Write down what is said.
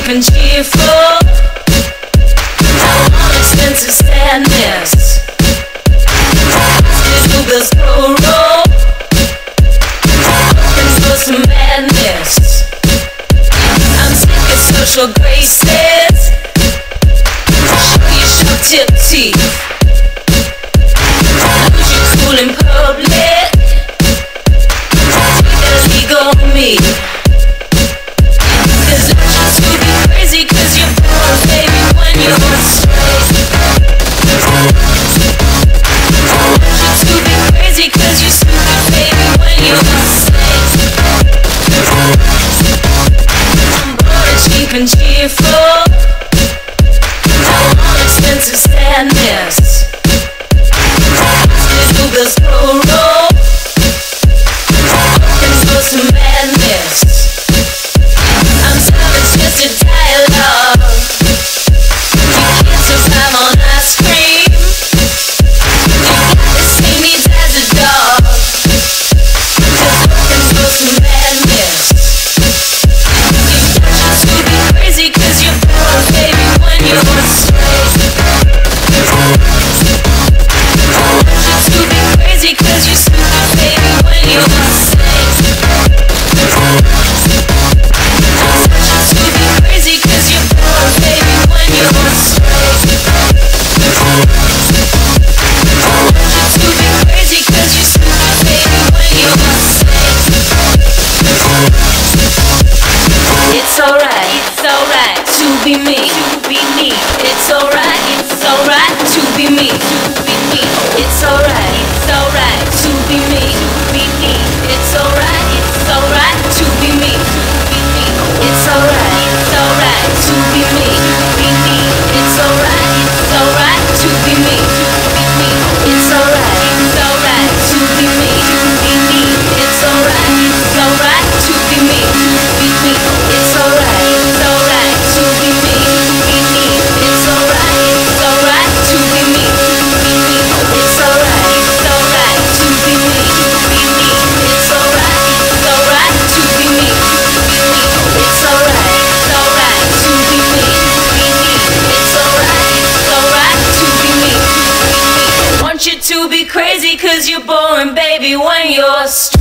and cheerful. I want expensive sadness. Little bills go roll. Looking for some madness. I'm sick of social graces. Show your sharp tip teeth. Lose your cool in public. Take that ego on me. Cause I want you to be crazy, cause you're born, baby, when you're straight. I want you to be crazy, cause you're stupid, baby, when you're safe. I'm bored, cheap and cheerful. I want expensive sadness. Little bills go roll. Looking for some madness. I'm serving twisted dialogue. You can't survive on ice cream. You got the same needs as a dog. Just looking for some madness. You got you to be crazy, cause you're born, baby, when you're straight. I want you to be crazy, cause you're stupid, baby, when you're safe. To be crazy, cause you're born, baby, when you're straight. I want you to be crazy, cause you're stupid, baby, when you're safe. It's alright to be me, It's alright to be me, It's alright to be me, It's alright to be me, It's alright to be me, It's alright to be me, It's alright to be me, It's alright to be me, It's alright to be me, It's alright to be me, It's alright to be me, It's alright to be me, It's alright to be me, It's alright to be me. Want you to be crazy, cause you're boring, baby, when you're straight.